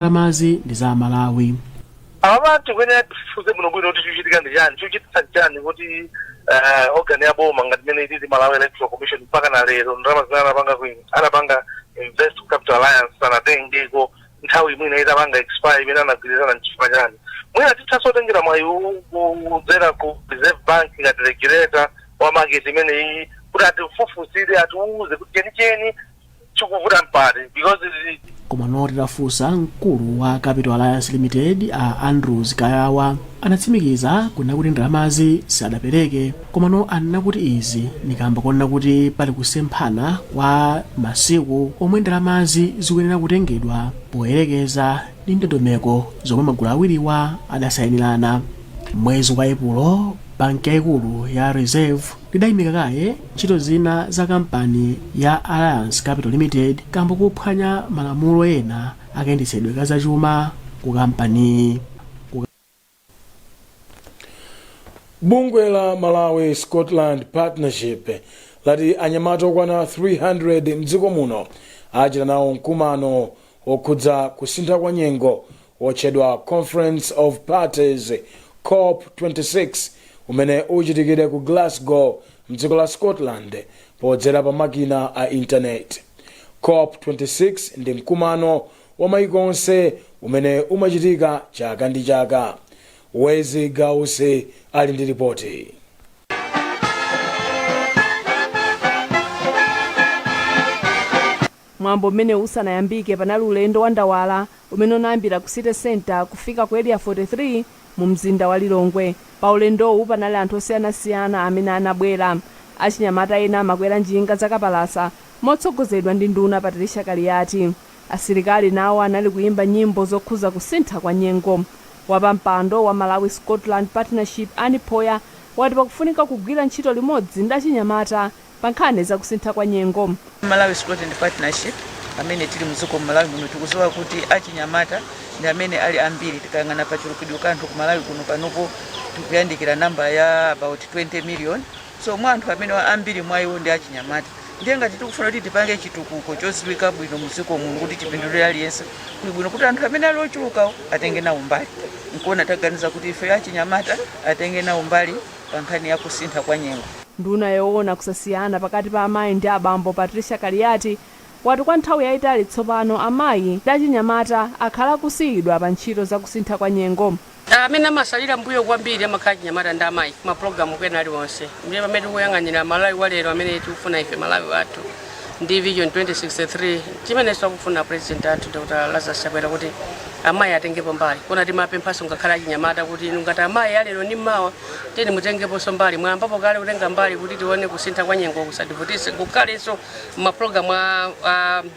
ndalamazi ndi za Malawi. Abantu kwene tifuze muno bwino kuti chuchitika ndi chani chuchitisa chani kuti organ ya boma ngati mene iti Malawi Electoral Commission mpaka na lero ndalama zina anapanga invest capital alliance anatengeko nthawi imene itapanga expire imene anagwirizana nchifukwa chani mwina titasotengera mwayi kudzera ku Reserve Bank ngati regulator wa market imene iyi kuti atifufuzire atiuze kuti chenicheni chikuvuta mpati because koma noti tafunsa mkulu wa Capital Alliance Limited Andrews Kayawa anatsimikiza kunena kuti ndalamazi sadapereke komano anena kuti izi nikamba konena kuti pali kusemphana kwa masiku omwe ndalamazi zikuyenera kutengedwa poyerekeza ndi ndondomeko zomwe magulu awiriwa adasayinirana. Mwezi wa Epulo banki yaikulu ya Reserve lidayimika kaye ntchito zina za kampani ya Alliance Capital Limited kamba kuphwanya malamulo ena akayendetsedwe kazachuma ku kampani. Bungwe la Malawi Scotland Partnership lati anyamata okwana 300 mdziko muno achita nawo mkumano okhudza kusintha kwa nyengo otchedwa Conference of Parties COP26 umene uchitikire ku Glasgow mdziko la Scotland podzera pa makina a internet. COP26 ndi mkumano wa mayiko onse umene umachitika chaka ndi chaka. Wezi Gause ali ndi ripoti. Mwambo mmene usanayambike panali ulendo wa ndawala umene unayambira ku City Center kufika ku Area 43 mu mzinda wa Lilongwe. Pa ulendowu panali anthu osiyanasiyana amene anabwera. Achinyamata ena amakwera njinga zakapalasa motsogozedwa ndi nduna Patricia Kaliyati. Asilikali nawo anali kuyimba nyimbo zokhuza kusintha kwa nyengo. Wapampando wa Malawi Scotland Partnership Anipoya wati pakufunika kugwira ntchito limodzi ndi achinyamata pa nkhani za kusintha kwa nyengo. Malawi Scotland Partnership amene tili mdziko Malawi muno tikuziwa kuti achinyamata ndi amene ali ambiri tikayang'ana pa chilukidwe kanthu ku Malawi kuno panopo tikuyandikira namba ya about 20 million. So mwanthu amene ambiri mwa iwo ndi achinyamata. Ndiye ngati tikufuna kuti tipange chitukuko choziwika bwino mdziko muno kuti tipindulire aliyense kuli bwino kuti anthu amene ali ochulukawo atenge nawo mbali. Nkuona taganiza kuti ife achinyamata atenge nawo mbali pa nkhani ya kusintha kwa nyengo. Nduna yoona kusasiyana pakati pa amayi ndi abambo Patricia Kaliyati wati kwa nthawi yayitali tsopano amayi ndi achinyamata akhala kusiyidwa pa ntchito za kusintha kwa nyengo. Amene amasalira mbuyo kwambiri amakhala achinyamata ndi amayi ma program kwena ali wonse. Ndiye pamene tikuyang'anira Malawi walero amene tikufuna ife Malawi wathu ndi Vision 2063 chimene tikufuna President athu Dr. Lazarus Chakwera kuti amayi atengepo mbali. Kona timapemphaso ngakhala achinyamata kuti ngati amayi alero ndi mawa teni mutengepo mbali mwambapo kale kutenga mbali kuti tione kusintha kwa nyengo kusadivutise kukhalenso ma program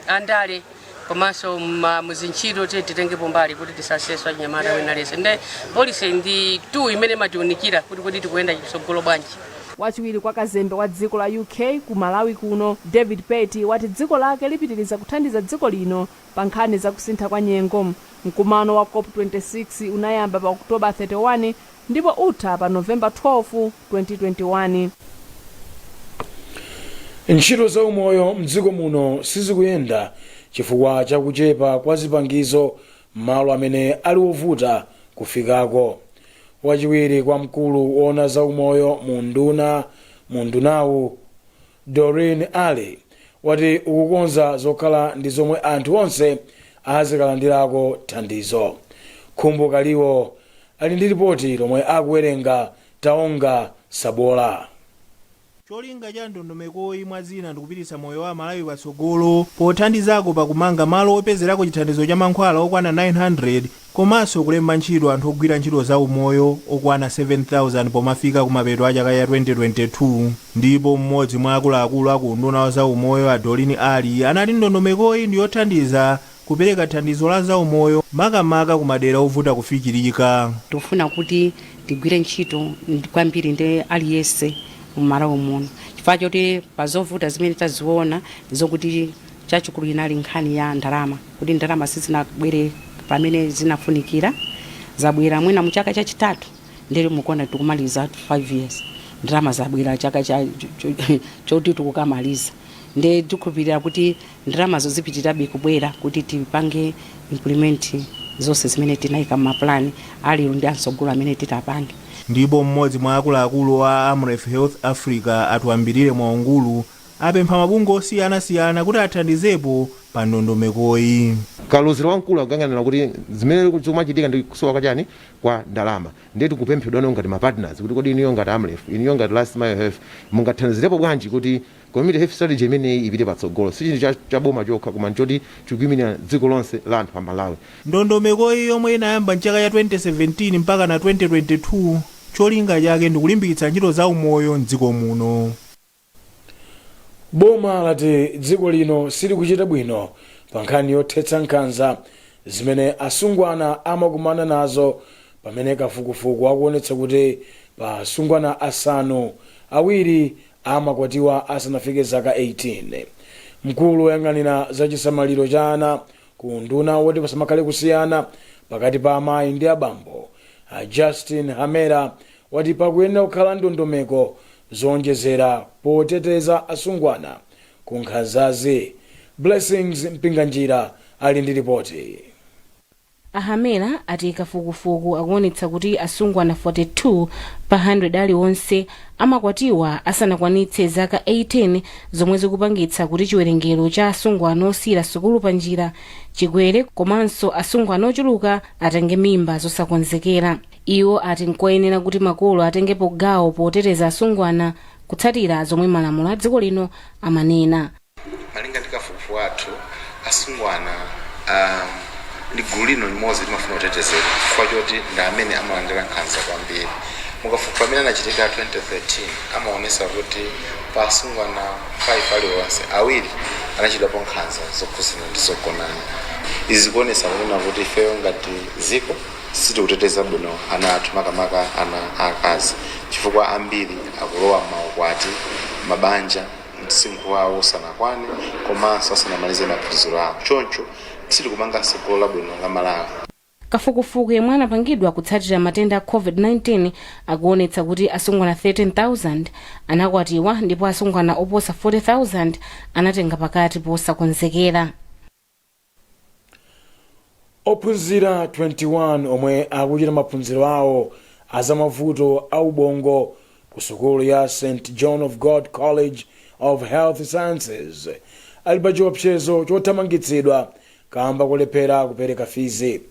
andale komanso muzintchito titengepo mbali kuti tisaseswa achinyamata wena lese. Nde policy ndi tu imene matiunikira kuti tikuyenda chitsogolo bwanji. Wachiwiri kwa kazembe wa dziko la UK ku Malawi kuno David Petty wati dziko lake lipitiriza kuthandiza dziko lino pa nkhani za kusintha kwa nyengo. Mkumano wa COP26 unayamba pa October 31 ndipo utha pa November 12, 2021. Ntchito za umoyo mdziko muno sizikuyenda chifukwa chakuchepa kwa zipangizo malo amene ali ovuta kufikako. Wachiwiri kwa mkulu woona za umoyo mundunawu Doreen Ali wati ukukonza zokhala ndi zomwe anthu onse azikalandirako thandizo. Khumbo Kaliwo ali ndi ripoti lomwe akuwerenga Taonga Sabola. Cholinga cha ndondomeko imwe zina ndikupititsa moyo wa Malawi patsogolo pothandizako pakumanga malo opezerako chithandizo cha mankhwala okwana 900 komanso kulemba ntchito anthu ogwira ntchito za umoyo okwana 7,000 pomafika kumapeto a chaka ya 2022. Ndipo mmodzi mwa akuluakulu aku nduna za umoyo Doreen Ali anati ndondomekoyi ndi yothandiza kupereka thandizo la za umoyo makamaka kumadera ovuta kufikirika. Tikufuna kuti tigwire ntchito kwambiri ndi aliyense Malawi muno chifukwa choti pazovuta zimene taziona zokuti chachikulu inali nkhani ya ndalama kuti ndalama sizinabwere pamene zinafunikira zabwera mwina mu chaka chachitatu ndere mukona tikumaliza 5 years ndalama zabwera chaka choti tikukamaliza nde tikhulupirira kuti ndalamazo zipitirabe kubwera kuti tipange implement zonse zimene tinayika m'mapulani alero ndi amsogolo amene titapange. Ndipo mmodzi mwa akuluakulu wa Amref Health Africa atiwambirire mwaungulu apempha mabungwe osiyanasiyana kuti athandizepo pa ndondomekoyi. Kalozero wankulu akuyang'anira kuti zimene zikumachitika ndi kusowa kachani kwa ndalama. Ndiye tikupemphedwa ngati ma partners kuti kodi iniyo ngati Amref, iniyo ngati Last Mile Health mungathandizirepo bwanji kuti community health strategy imene ipite patsogolo. Si chinthu chaboma chokha koma nchoti chikuyimira dziko lonse la anthu a Malawi. Ndondomekoyi yomwe inayamba mchaka ya 2017 mpaka na 2022 cholinga chake ndi kulimbikitsa ntchito za umoyo m'dziko muno. Boma lati dziko lino silikuchita bwino pa nkhani yothetsa nkhanza zimene asungwana amakumana nazo, pamene kafukufuku akuonetsa kuti pa asungwana asanu awiri amakwatiwa asanafike zaka 18. Mkulu woyang'anira za chisamaliro cha ana ku nduna woti pasamakhale kusiyana pakati pa amayi ndi abambo, Justin Hamera, wati pakuyenera kukhala ndondomeko zonjezera poteteza asungwana ku nkhanzazi. Blessings Mpinganjira ali ndi ripoti. Ahamera ati kafukufuku akuonetsa kuti asungwana 42 pa 100 aliwonse amakwatiwa asanakwanitse zaka 18, zomwe zikupangitsa kuti chiwerengero cha asungwana osiyira sukulu pa njira chikwere, komanso asungwana ochuluka atenge mimba zosakonzekera. Iwo ati nkoyenera kuti makolo atengepo gawo poteteza asungwana kutsatira zomwe malamulo a dziko lino amanena. Malinga ndi kafukufuku athu asungwana ndi gulu lino limodzi limafuna kutetezedwa chifukwa choti ndi amene amalandira nkhanza kwambiri. Mukafukufuku amene anachitika 2013 amaonesa kuti pa asungwana 5 aliwonse awiri anachitapo nkhanza zokhuzana ndi zogonana. Izi zikuonesa kunena kuti ifeyo ngati dziko sitikuteteza bwino ana athu, makamaka ana akazi, chifukwa ambiri akulowa maukwati, mabanja msinkhu wawo usanakwane komanso asanamalize maphunziro awo. Choncho sitikupanga tsogolo labwino la Malawi. Kafukufuku yemwe anapangidwa kutsatira matenda a COVID-19 akuonetsa kuti asungwana 13,000 anakwatiwa ndipo asungwana oposa 40,000 anatenga pakati posakonzekera. Ophunzira 21 omwe akuchita maphunziro awo azamavuto a ubongo ku sukulu ya St. John of God College of Health Sciences ali pa chiopsezo chothamangitsidwa kamba kulephera kupereka fizi.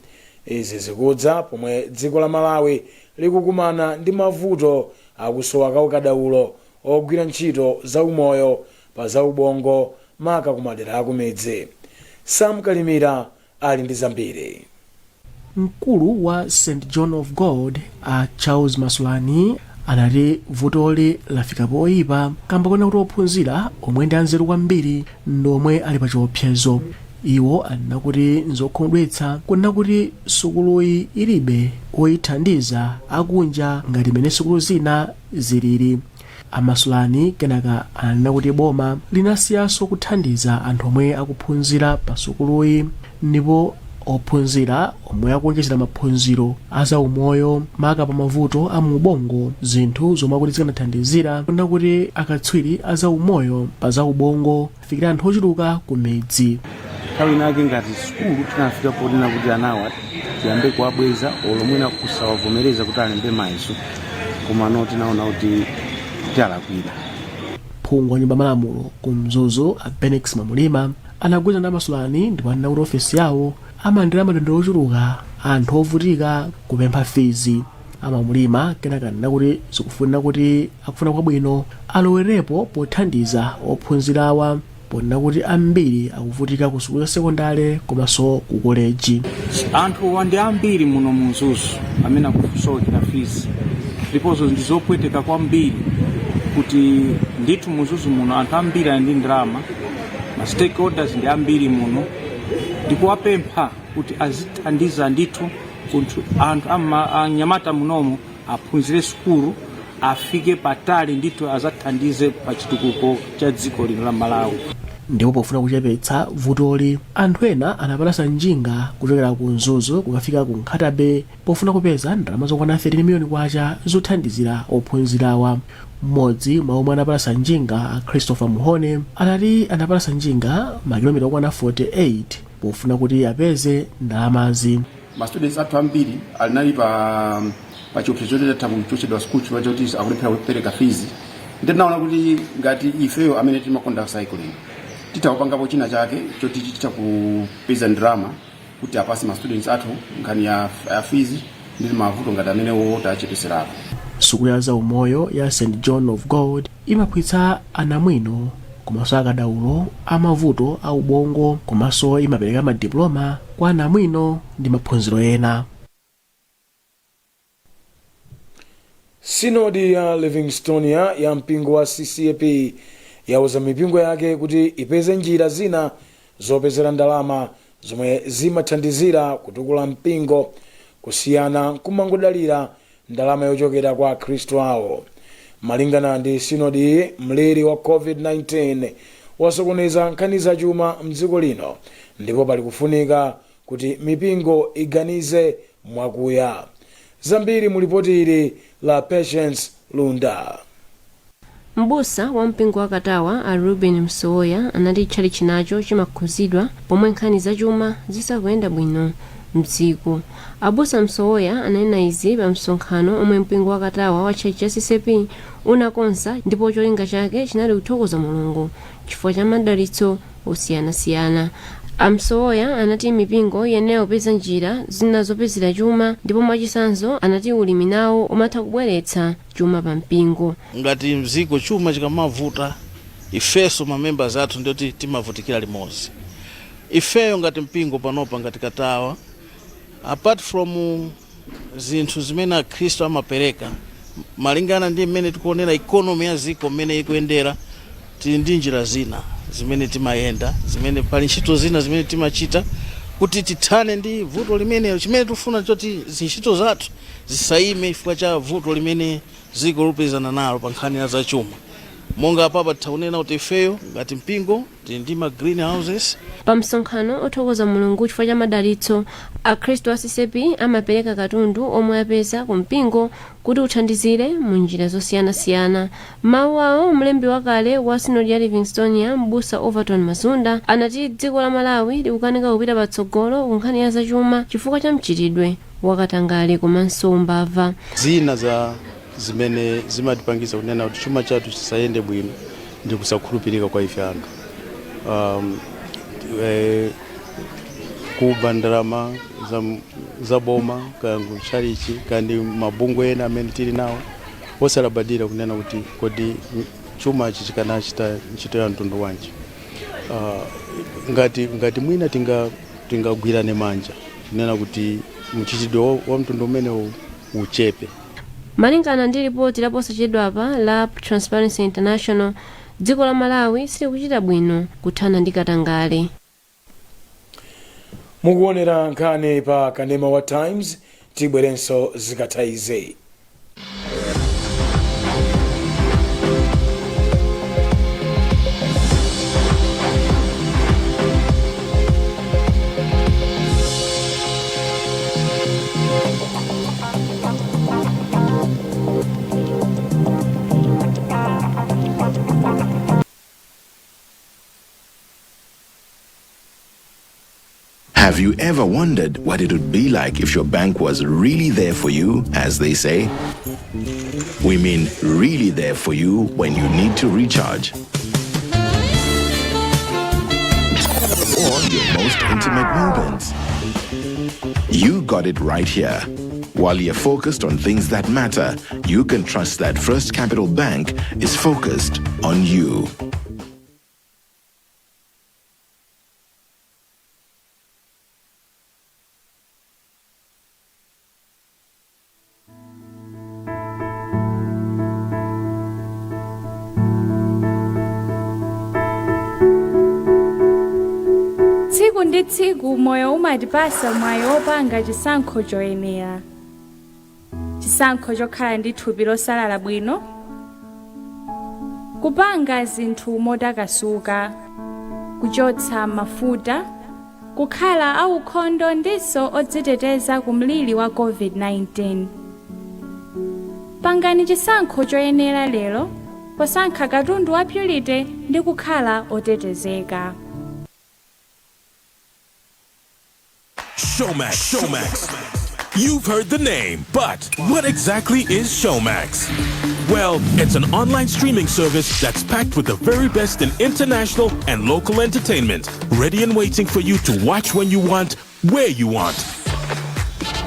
Izi zikudza pomwe dziko la Malawi likukumana ndi mavuto akusowa ka ukadaulo ogwira ntchito za umoyo pa za ubongo maka kumadera akumidzi. Sam Kalimira ali ndi zambiri. Mkulu wa St. John of God a Charles Masulani anati vutoli lafika poyipa kamba kona kuti ophunzira omwe ndi anzeru kwambiri ndomwe ali pa chiopsezo. Iwo anena kuti nzokhumudwitsa kunena kuti sukuluyi ilibe oyithandiza akunja ngati mene sukulu zina zilili. Amasulani kenaka anena kuti boma linasiyanso kuthandiza anthu omwe akuphunzira pa sukuluyi, ndipo ophunzira omwe akuonjezera maphunziro aza umoyo maka pa mavuto a ubongo, zinthu zomwe kuti zikanathandizira kunena kuti akatswiri aza umoyo pa za ubongo afikira anthu ochuluka ku midzi. Nthawi inake ngati sukulu tinafika ponena kuti anawa tiyambe kuwabweza olomwena kusawavomereza kuti alembe mayeso, koma no tinaona kuti tialakwira. Phungu wa nyumba malamulo ku Mzuzu a Benix Mamulima anagwirizana ndi Masulani ndipo anena kuti ofesi yawo amalandira madandaulo ochuluka anthu ovutika kupempha fizi. Amamulima kenaka anena kuti zikufunira kuti akufuna kwabwino alowerepo pothandiza ophunzira awa, ponena kuti ambiri akuvutika ku sukulu ya sekondale komanso ku koleji. Anthu ndi ambiri muno mu Mzuzu amene akusowekera fizi, ndiponso ndizopweteka kwambiri kuti ndithu mu Mzuzu muno anthu ambiri ali ndi ndalama, ma stakeholders ndi ambiri muno, ndikuwapempha kuti azithandiza ndithu kuti anthu anyamata munomo aphunzire sukulu afike patali ndithu azathandize pa chitukuko cha dziko lino la Malawi. ndipo pofuna kuchepetsa vutoli anthu ena anapalasa njinga kuchokera ku Mzuzu kukafika ku Nkhatabe pofuna kupeza ndalama zokwana 13 miliyoni kwacha zothandizira ophunzirawa. Mmodzi mwa omwe anapalasa njinga Christopher Muhone anati anapalasa njinga makilomita okwana 48 pofuna kuti apeze ndalamazi. Ma students athu ambiri alinali pa chiopsezo chotetha kuchochedwa school chifukwa choti akulephera kupereka fees. Ndinaona kuti ngati ifeyo amene timakonda cycling titakupangapo china chake choti chicha kupeza ndalama kuti apase ma students athu nkhani ya fees ndi mavuto ngati amene wota achepeserako. Sukulu ya zaumoyo ya St John of God imaphunzitsa anamwino komanso akadaulo amavuto a ubongo komanso imapereka madiploma kwa anamwino ndi maphunziro ena. Sinodi ya Livingstonia ya mpingo wa CCAP yauza mipingo yake kuti ipeze njira zina zopezera ndalama zomwe zimathandizira kutukula mpingo kusiyana kumangodalira ndalama yochokera kwa Khristu awo. Malingana ndi sinodi, mliri wa COVID-19 wasokoneza nkhani za chuma mdziko lino ndipo pali kufunika kuti mipingo iganize mwakuya. Zambiri mulipoti ili la Patience Lunda. Mbusa wa mpingo wa Katawa a Ruben Msoya anati chali chinacho chimakhuzidwa pomwe nkhani za chuma zisakuyenda bwino mdziko. Abusa Msoya ananena izi pa msonkhano omwe mpingo wa Katawa wa Church ya CCP unakonza ndipo cholinga chake chinali kuthokoza Mulungu chifukwa cha madalitso osiyanasiyana. Amsoya anati mipingo yenera kupeza njira zina zopezera chuma ndipo mwachitsanzo anati ulimi nawo umatha kubweretsa chuma pa mpingo. Ngati mziko chuma chikamavuta ifeso mamembers athu ndoti timavutikira limodzi. Ifeyo ngati mpingo panopa ngati Katawa apart from zinthu zimene Khristu amapereka malingana ndi mmene tikuonera economy ya ziko mmene ikuyendera tili ndi njira zina zimene timayenda zimene pali ntchito zina zimene timachita kuti tithane ndi vuto limene chimene tufuna choti zintchito zathu zisayime chifukwa cha vuto limene ziko lupezana nalo pa nkhani za chuma. Monga papa taunena kuti ifeyo ngati mpingo tili ndi ma greenhouses. Pa msonkhano othokoza Mulungu chifukwa cha madalitso Akhristu a CCP amapereka katundu omwe apeza ku mpingo kuti uthandizire mu njira zosiyanasiyana. Mawu awo mlembi wakale wa Sinodi ya Livingstonia Mbusa Overton Mazunda anati dziko la Malawi likukanika kupita patsogolo ku nkhani ya zachuma chifukwa cha mchitidwe wakatangale komanso umbava. Zina za zimene zimatipangisa kunena kuti chuma chathu chisayende bwino ndi kusakhulupirika kwa ife anga. Kuba ndalama za boma kangu charichi kandi mabungwe ena amene tili nawo osalabadira kunena kuti kodi chuma chikanachita ntchito ya mtundu wanji. Ngati mwina tingagwirane manja kunena kuti mchitidwe wa mtundu umene uchepe. Malingana ndi ripoti laposachedwa apa la Transparency International, dziko la Malawi silikuchita bwino kuthana ndi katangale. Mukuonera nkhani pa kanema wa Times, tibwerenso zikatha izi. Have you ever wondered what it would be like if your bank was really there for you, as they say? We mean really there for you when you need to recharge. Or your most intimate moments. You got it right here. While you're focused on things that matter, you can trust that First Capital Bank is focused on you. Tsiku ndi tsiku moyo umatipasa mwayi opanga chisankho choyenera. Chisankho chokhala ndi thupi losalala bwino, kupanga zinthu motakasuka, kuchotsa mafuta, kukhala aukhondo ndiso odziteteza ku mliri wa COVID-19. Pangani chisankho choyenera lero posankha katundu wa Purity ndi kukhala otetezeka. Showmax. You've heard the name, but what exactly is Showmax? Well, it's an online streaming service that's packed with the very best in international and local entertainment, ready and waiting for you to watch when you want, where you want.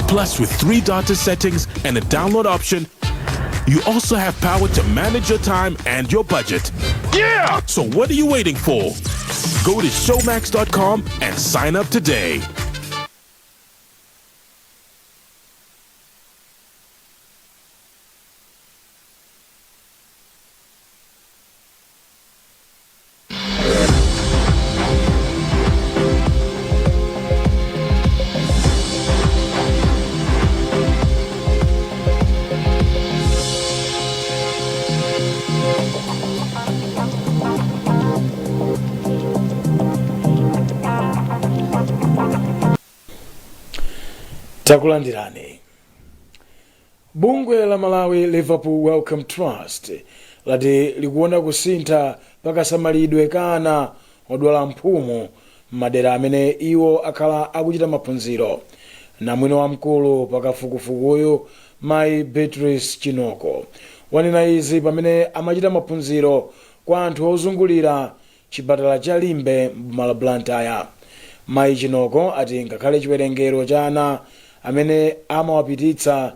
Plus, with 3 data settings and a download option, you also have power to manage your time and your budget. Yeah! So what are you waiting for? Go to showmax.com and sign up today. Takulandirani. Bungwe la Malawi Liverpool Welcome Trust lati likuona kusintha pakasamalidwe kana odwala mphumu madera amene iwo akhala akuchita maphunziro. Namwino wamkulu pakafukufukuyu Mai Beatrice Chinoko wanena izi pamene amachita maphunziro kwa anthu ozungulira chipatala cha Limbe m'boma Blantyre. Mai Chinoko ati ngakhale chiwerengero cha ana amene amawapititsa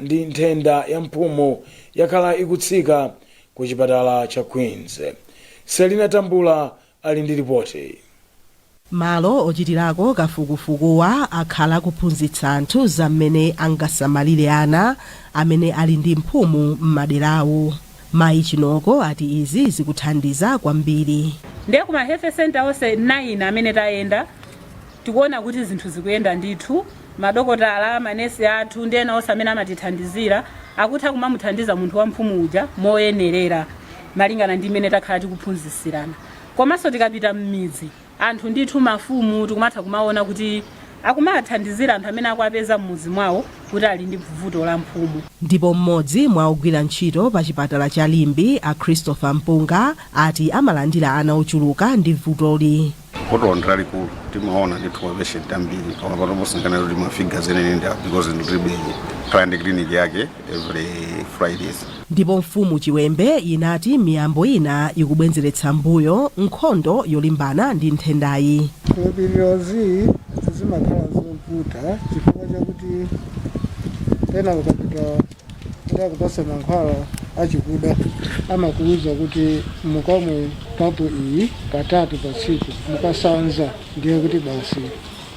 ndi nthenda ya mphumu yakhala ikutsika ku chipatala cha Queens. Selina Tambula ali ndi ripoti. Malo ochitirako kafukufukuwa akhala kuphunzitsa anthu zamene angasamalire ana amene ali ndi mphumu m'maderawo. Mai Chinoko ati izi zikuthandiza kwambiri. Ndiye kuma health center onse 9 amene tayenda tikuona kuti zinthu zikuyenda ndithu. Madokotala, manesi athu ndi ena onse amene amatithandizira akutha kumamuthandiza munthu wa mphumu uja moyenerera malingana ndi imene takhala tikuphunzitsirana. Komanso tikapita m'midzi anthu ndithu mafumu tikumatha kumaona kuti akumathandizira anthu amene akuapeza m'mudzi mwawo kuti ali ndi vuto la mphumu. Ndipo mmodzi mwa ogwira ntchito pa chipatala cha Limbi a Christopher Mpunga ati amalandira ana ochuluka ndi vutoli. Poto ondrali kulu timaona ndithu kwa patient ambiri koma patoposangana kuti mafiga zenene ndi because ndribe client clinic yake every Fridays. Ndipo mfumu Chiwembe inati miyambo ina ikubwenzeretsa mbuyo nkhondo yolimbana ndi nthendayi. Kupirozi zimakhala zovuta chifukwa chakuti tena ukapita kupasa mankhwala achikuda amakuuza kuti mukamwe papo iyi katatu pa tsiku mukasanza ndiye kuti basi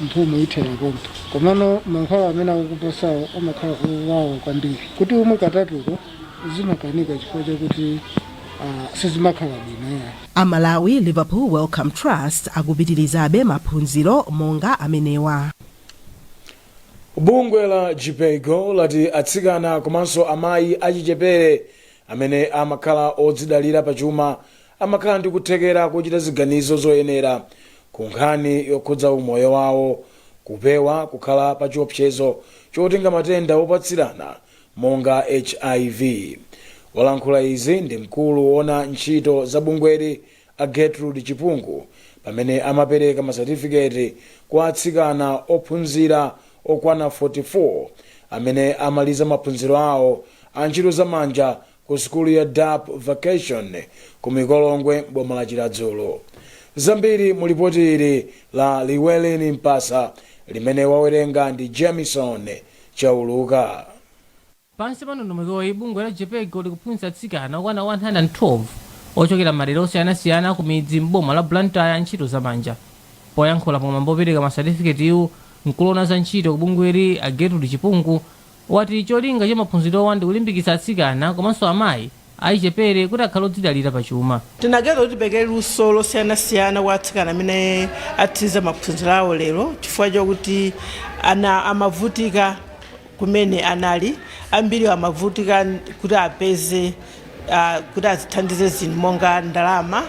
mphumu ithera konto. Komano mankhwala amene akukupasawo amakhala owawa kwambiri kuti umwe katatuko zimakanika chifukwa chakuti sizimakhala bwino. Amalawi Liverpool Welcome Trust akupitirizabe maphunziro monga amenewa. Bungwe la Jipego lati atsikana komanso amayi achichepere amene amakhala odzidalira pachuma amakhala ndi kuthekera kuchita ziganizo zoyenera ku nkhani yokhudza umoyo wawo, kupewa kukhala pa chiopsezo chotenga matenda opatsirana monga HIV. Walankhula izi ndi mkulu wona ntchito za bungweli a Gertrude Chipungu pamene amapereka masatifiketi kwa atsikana ophunzira okwana 44 amene amaliza maphunziro awo a ntchito zamanja ku skulu ya DAP Vacation ku Mikolongwe boma la Madzulo. Zambiri mu lipoti ili la Liweleni Mpasa limene wawerenga ndi Jamison Chauluka. Pansi pano ndondomeko bungwe la Jipego likuphunzitsa atsikana okwana 112 ochokera madera osiyanasiyana ku midzi m'boma la Blantyre ntchito zamanja. Poyankhula pomwe ambopereka masatifiketiwo mkulona za ntchito kubungweri a Gertrude Chipungu wati cholinga cha maphunziro ndi kulimbikitsa atsikana komanso amayi achichepere kuti akhale odzidalira pachuma. Tinagera kuti tipeke luso losiyanasiyana kwa atsikana amene atiza maphunziro awo lero chifukwa chokuti ana amavutika kumene anali ambiri amavutika kuti apeze kuti azithandize zinthu monga ndalama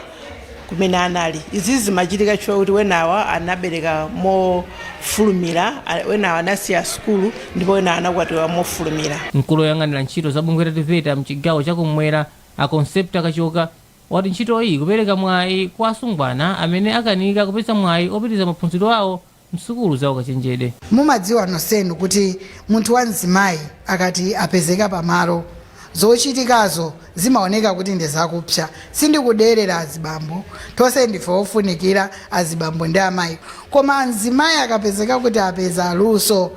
kumene anali. Izi zimachitika chifukwa kuti wenawa anabereka mofulumira, wenawa anasiya sukulu ndipo wenawa anakwatiwa mofulumira. mkulu woyang'anira ntchito za bungwe la TVETA mchigawo chakumwera a Concept Akachoka wati ntchito iyi kupereka mwayi kwa asungwana amene akanika kupeza mwayi opitiriza maphunziro awo msukulu zawo kachenjede. Mumadziwa nonsenu kuti munthu wa mzimayi akati apezeka pamalo zochitikazo zimaoneka kuti ndi zakupsa. Sindikuderera azibambo, tonse ndife ofunikira azibambo ndi amayi, koma mzimayi akapezeka kuti apeza luso,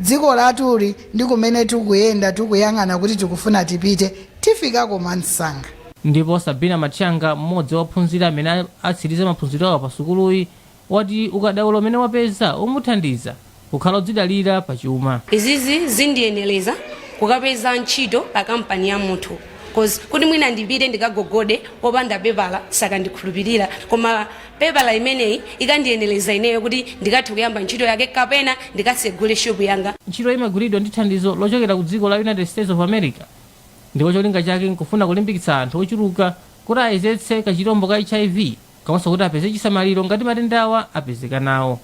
dziko latuli ndi kumene tikuyenda tikuyang'ana kuti tikufuna tipite tifika koma msanga. Ndipo Sabina Machanga, mmodzi wa ophunzira amene atsiriza maphunziro awo pa sukuluyi, wati ukadaulo umene wapeza umuthandiza kukhala odzidalira pa chuma. Izizi zindiyeneleza kukapeza ntchito pa kampani ya munthu, kuti mwina ndipite ndikagogode opanda pepala saka ndikhulupirira, koma pepala imeneyi ikandiyeneleza ineyo kuti ndikathe kuyamba ntchito yake kapena ndikasegule shopu yanga. Ntchito imagwiridwa ndi thandizo lochokera ku dziko la United States of America, ndipo cholinga chake nkufuna kulimbikitsa anthu ochuluka kuti ayezetse kachirombo ka HIV komanso kuti apeze chisamaliro ngati matenda awa apezeka nawo.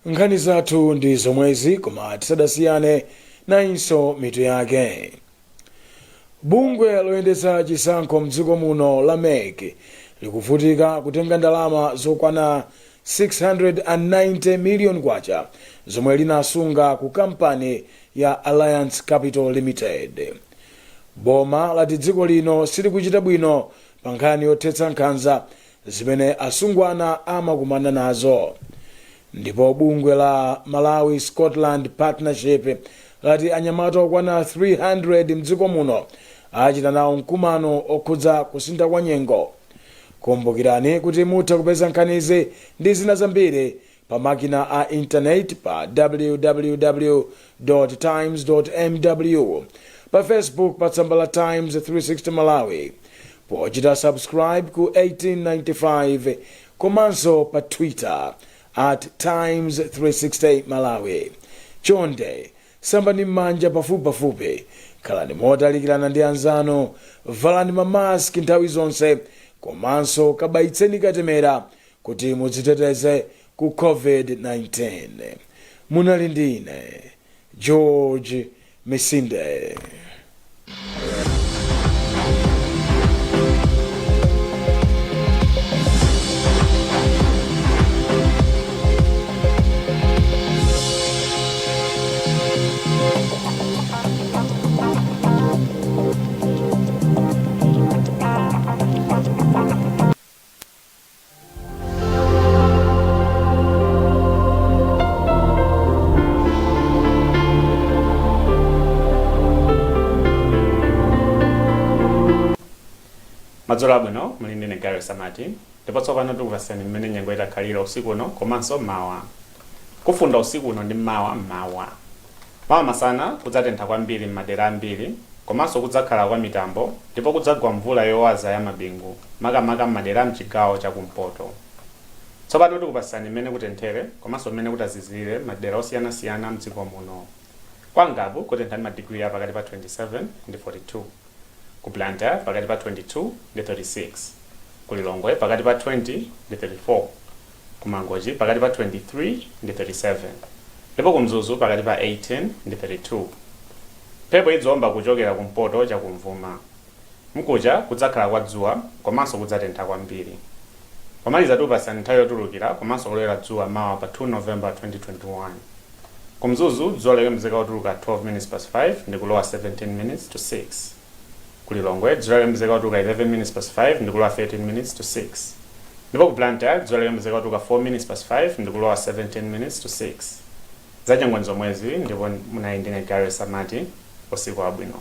Nkhani zathu ndi zomwezi, koma tisadasiyane nayinso mitu yake. Bungwe loyendetsa chisankho mdziko muno la MEC likuvutika kutenga ndalama zokwana 690 million kwacha zomwe linasunga ku kampani ya Alliance Capital Limited. Boma lati dziko lino silikuchita bwino pa nkhani yothetsa nkhanza zimene asungwana amakumana nazo. Ndipo bungwe la Malawi Scotland Partnership lati anyamata okwana 300 mdziko muno achita nawo mkumano okhudza kusintha kwa nyengo. Kumbukirani kuti mutha kupeza nkhanizi ndi zina zambiri pa makina a internet pa www.times.mw, pa Facebook pa tsamba la Times 360 Malawi, pochita subscribe ku 1895, komanso pa Twitter @Times 360 Malawi. Chonde sambani m'manja pafupipafupi, khalani motalikirana ndi anzanu, valani mamaski nthawi zonse, komanso kabayitseni katemera kuti mudziteteze ku COVID-19. Munali ndi ine George Mesinde. Madzulo abwino, muli ndi Nkhani samati, ndipo tsopano tikupasani mmene nyengo itakhalira usiku uno komanso mawa. Kufunda usiku uno ndi mawa. Mawa masana kudzatentha kwambiri m'madera ambiri, komanso kudzakhala kwa mitambo, ndipo kudzagwa mvula yowaza ya mabingu, makamaka m'madera mchigawo chakumpoto. Tsopano tikupasani mmene kutenthere komanso mmene kutazizire madera osiyanasiyana mdziko muno. Kwa Ngabu kutentha madigiri ya pakati pa 27 ndi 42. Ku Blantyre pakati pa 22 ndi 36, ku Lilongwe pakati pa 20 ndi 34, ku Mangochi pakati pa 23 ndi 37, ndipo ku Mzuzu pakati pa 18 ndi 32. Mphepo idzomba kuchokera kumpoto chakumvuma. Mkucha kudzakhala kwa dzuwa komanso kudzatentha kwambiri. Pamaliza tikupasani nthawi yotulukira komanso kulowera dzuwa mawa pa 2 November 2021. Ku Mzuzu dzuwa likuyembekezeka kutuluka 12 minutes past 5 ndi kulowa 17 minutes to 6. Ku Lilongwe dzuwa likuyembekezeka kutuluka 11 minutes past 5 ndi kulowa 13 minutes to 6. Ndipo ku Blantyre dzuwa likuyembekezeka kutuluka 4 minutes past 5 ndi kulowa 17 minutes to 6. Zachangu nzomwezi ndipo munali ndine Nkhani samati, usiku wabwino.